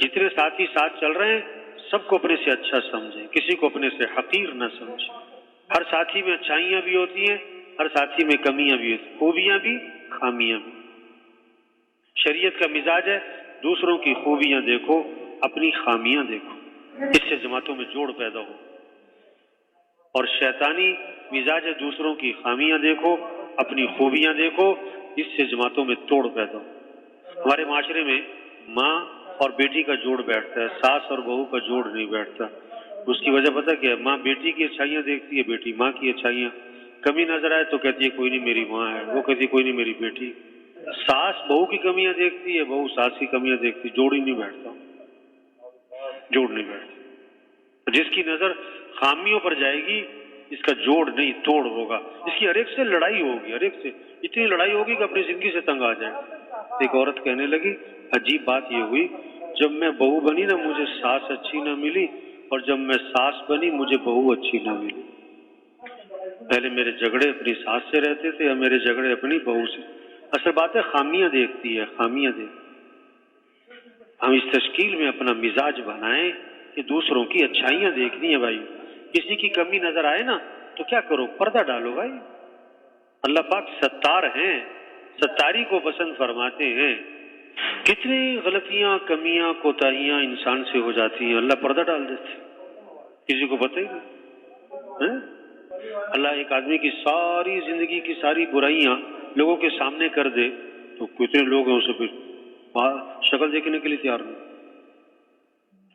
جتنے ساتھی ساتھ چل رہے ہیں سب کو اپنے سے اچھا سمجھیں، کسی کو اپنے سے حقیر نہ سمجھیں۔ ہر ساتھی میں اچھائیاں بھی ہوتی ہیں، ہر ساتھی میں کمیاں بھی ہوتی ہیں، خوبیاں بھی خامیاں بھی۔ شریعت کا مزاج ہے دوسروں کی خوبیاں دیکھو، اپنی خامیاں دیکھو، اس سے جماعتوں میں جوڑ پیدا ہو۔ اور شیطانی مزاج ہے دوسروں کی خامیاں دیکھو، اپنی خوبیاں دیکھو، اس سے جماعتوں میں توڑ پیدا ہو۔ ہمارے معاشرے میں ماں اور بیٹی کا جوڑ بیٹھتا ہے، ساس اور بہو کا جوڑ نہیں بیٹھتا۔ اس کی وجہ پتہ کیا ہے؟ ماں بیٹی کی اچھائیاں دیکھتی ہے، بیٹی ماں کی اچھائیاں، کمی نظر آئے تو کہتی ہے کوئی نہیں میری ماں ہے، وہ کہتی ہے کوئی نہیں میری بیٹی۔ ساس بہو کی کمیاں دیکھتی ہے، بہو ساس کی کمیاں دیکھتی، جوڑ ہی نہیں بیٹھتا، جوڑ نہیں بیٹھتا۔ جس کی نظر خامیوں پر جائے گی اس کا جوڑ نہیں توڑ ہوگا، اس کی ہر ایک سے لڑائی ہوگی، ہر ایک سے اتنی لڑائی ہوگی کہ اپنی زندگی سے تنگ آ جائے۔ ایک عورت کہنے لگی عجیب بات یہ ہوئی، جب میں بہو بنی نا مجھے ساس اچھی نہ ملی، اور جب میں ساس بنی مجھے بہو اچھی نہ ملی۔ پہلے میرے جھگڑے اپنی ساس سے رہتے تھے، اب میرے جھگڑے اپنی بہو سے۔ اصل بات ہے خامیاں دیکھتی ہے، خامیاں دیکھتی۔ ہم اس تشکیل میں اپنا مزاج بنائیں کہ دوسروں کی اچھائیاں دیکھنی ہے بھائی۔ کسی کی کمی نظر آئے نا تو کیا کرو، پردہ ڈالو بھائی۔ اللہ پاک ستار ہیں، ستاری کو پسند فرماتے ہیں۔ کتنی غلطیاں، کمیاں، کوتاہیاں انسان سے ہو جاتی ہیں، اللہ پردہ ڈال دیتے، کسی کو پتہ ہی نہیں۔ اللہ ایک آدمی کی ساری زندگی کی ساری برائیاں لوگوں کے سامنے کر دے تو کتنے لوگ ہیں اسے پھر شکل دیکھنے کے لیے تیار نہیں۔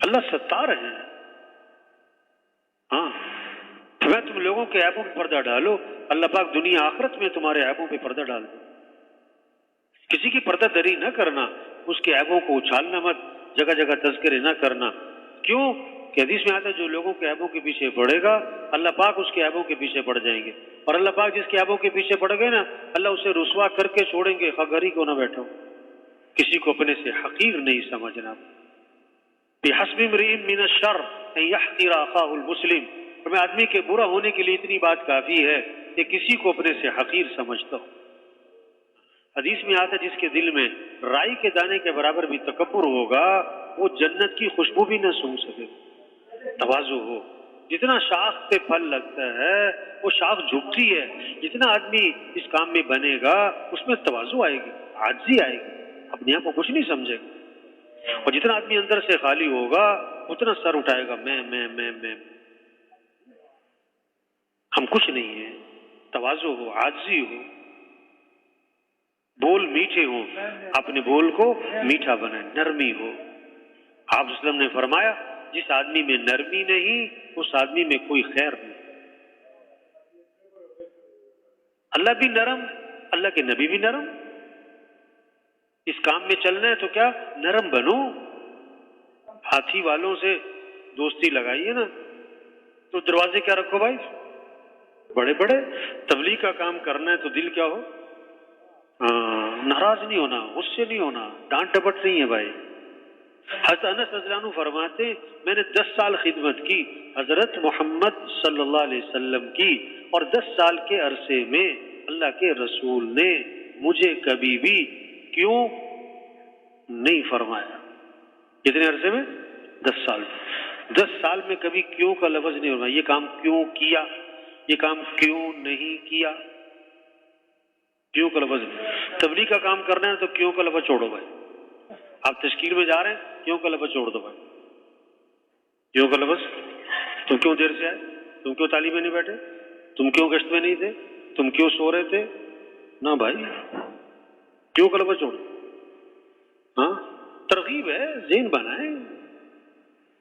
اللہ ستار ہے۔ ہاں میں تم لوگوں کے عیبوں پہ پردہ ڈالو، اللہ پاک دنیا آخرت میں تمہارے عیبوں پہ پردہ ڈال دے۔ کسی کی پردہ دری نہ کرنا، اس کے عیبوں کو اچھالنا مت، جگہ جگہ تذکرے نہ کرنا۔ کیوں کہ حدیث میں آتا ہے جو لوگوں کے عیبوں کے پیچھے پڑے گا اللہ پاک اس کے عیبوں کے پیچھے پڑ جائیں گے، اور اللہ پاک جس کے عیبوں کے پیچھے پڑ گئے نا اللہ اسے رسوا کر کے چھوڑیں گے، خواہ گھر ہی کیوں نہ بیٹھو۔ کسی کو اپنے سے حقیر نہیں سمجھنا۔ بِحَسْبِ امْرِئٍ مِّنَ الشَّرِّ أَن يَحْقِرَ أَخَاهُ الْمُسْلِمَ، میں آدمی کے برا ہونے کے لیے اتنی بات کافی ہے کہ کسی کو اپنے سے حقیر سمجھتا ہو۔ حدیث میں آتا ہے جس کے دل میں رائی کے دانے کے برابر بھی تکبر ہوگا وہ جنت کی خوشبو بھی نہ سونگھ سکے۔ تواضع ہو، جتنا شاخ پہ پھل لگتا ہے وہ شاخ جھکتی ہے، جتنا آدمی اس کام میں بنے گا اس میں تواضع آئے گی، عاجزی آئے گی، اپنے آپ کو کچھ نہیں سمجھے گا، اور جتنا آدمی اندر سے خالی ہوگا اتنا سر اٹھائے گا میں۔ ہم کچھ نہیں ہیں۔ تواضع ہو، عاجزی ہو، بول میٹھے ہوں، اپنے بول کو میٹھا بنائیں، نرمی ہو۔ آپ صلی اللہ علیہ وسلم نے فرمایا جس آدمی میں نرمی نہیں اس آدمی میں کوئی خیر نہیں۔ اللہ بھی نرم، اللہ کے نبی بھی نرم۔ اس کام میں چلنا ہے تو کیا نرم بنو۔ ہاتھی والوں سے دوستی لگائیے نا تو دروازے کیا رکھو بھائی، بڑے بڑے۔ تبلیغ کا کام کرنا ہے تو دل کیا ہو، ناراض نہیں ہونا، غصے نہیں ہونا، ڈانٹ ڈپٹ نہیں ہے بھائی۔ حضرت انس رضی اللہ عنہ فرماتے میں نے 10 سال خدمت کی حضرت محمد صلی اللہ علیہ وسلم کی، اور 10 سال کے عرصے میں اللہ کے رسول نے مجھے کبھی بھی کیوں نہیں فرمایا۔ کتنے عرصے میں؟ 10 سال۔ 10 سال میں کبھی کیوں کا لفظ نہیں فرمایا۔ یہ کام کیوں کیا، یہ کام کیوں نہیں کیا، کیوں کا لفظ نہیں۔ تبلیغ کا کام کرنا ہے تو کیوں کا لفظ چھوڑو بھائی۔ آپ تشکیل میں جا رہے ہیں کیوں کا لفظ چھوڑ دو بھائی۔ کیوں کا لفظ، تم کیوں دیر سے آئے، تم کیوں تعلیم میں نہیں بیٹھے، تم کیوں گشت میں نہیں تھے، تم کیوں سو رہے تھے، نہ بھائی کیوں کا لفظ چھوڑو۔ ہاں ترغیب ہے، ذہن بنائیں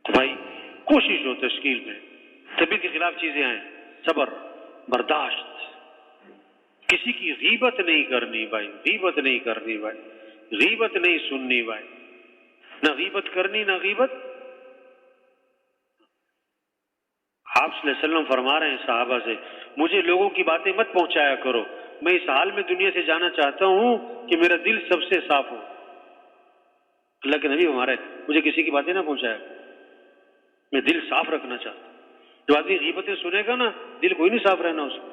بھائی، کوشش ہو تشکیل میں طبیعت کے خلاف چیزیں آئیں، صبر، برداشت، کسی کی غیبت نہیں کرنی بھائی، غیبت نہیں کرنی بھائی، غیبت نہیں سننی بھائی، نہ غیبت کرنی نہ غیبت۔ آپ صلی اللہ علیہ وسلم فرما رہے ہیں صحابہ سے مجھے لوگوں کی باتیں مت پہنچایا کرو، میں اس حال میں دنیا سے جانا چاہتا ہوں کہ میرا دل سب سے صاف ہو۔ اللہ کے نبی ہمارے مجھے کسی کی باتیں نہ پہنچایا، میں دل صاف رکھنا چاہتا ہوں۔ جو آدمی غیبتیں سنے گا نا دل کوئی نہیں صاف رہنا اس کو۔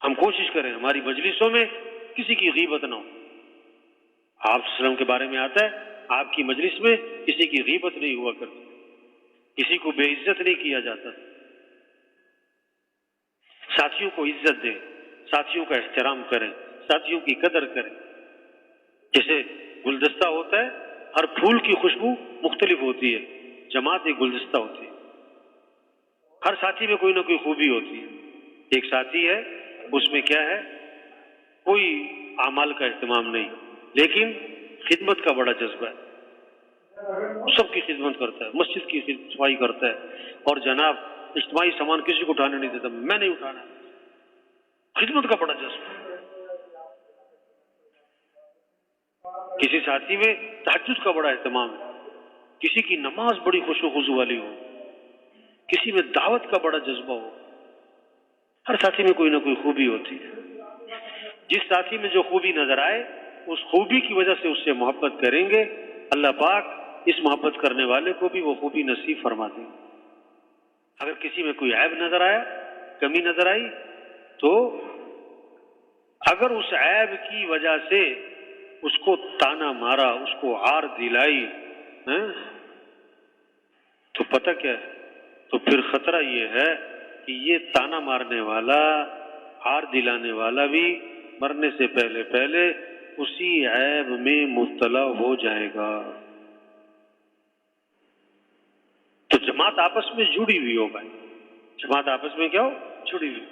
ہم کوشش کریں ہماری مجلسوں میں کسی کی غیبت نہ ہو۔ آپ صلی اللہ علیہ وسلم کے بارے میں آتا ہے آپ کی مجلس میں کسی کی غیبت نہیں ہوا کرتی، کسی کو بے عزت نہیں کیا جاتا، ساتھیوں کو عزت دیں، ساتھیوں کا احترام کریں، ساتھیوں کی قدر کریں۔ جیسے گلدستہ ہوتا ہے، ہر پھول کی خوشبو مختلف ہوتی ہے، جماعت ایک گلدستہ ہوتی ہے، ہر ساتھی میں کوئی نہ کوئی خوبی ہوتی ہے۔ ایک ساتھی ہے اس میں کیا ہے، کوئی اعمال کا اہتمام نہیں، لیکن خدمت کا بڑا جذبہ ہے، سب کی خدمت کرتا ہے، مسجد کی صفائی کرتا ہے، اور جناب اجتماعی سامان کسی کو اٹھانے نہیں دیتا، میں نہیں اٹھانا، خدمت کا بڑا جذبہ ہے۔ کسی ساتھی میں تہجد کا بڑا اہتمام ہے، کسی کی نماز بڑی خشوع و خضوع والی ہو، کسی میں دعوت کا بڑا جذبہ ہو، ہر ساتھی میں کوئی نہ کوئی خوبی ہوتی ہے۔ جس ساتھی میں جو خوبی نظر آئے اس خوبی کی وجہ سے اس سے محبت کریں گے، اللہ پاک اس محبت کرنے والے کو بھی وہ خوبی نصیب فرما دیں گے۔ اگر کسی میں کوئی عیب نظر آیا، کمی نظر آئی، تو اگر اس عیب کی وجہ سے اس کو تانا مارا، اس کو عار دلائی، تو پتہ کیا ہے، تو پھر خطرہ یہ ہے کہ یہ تانا مارنے والا، عار دلانے والا بھی مرنے سے پہلے پہلے اسی عیب میں مبتلا ہو جائے گا۔ تو جماعت آپس میں جڑی ہوئی ہو بھائی، جماعت آپس میں کیا ہو، جڑی ہوئی۔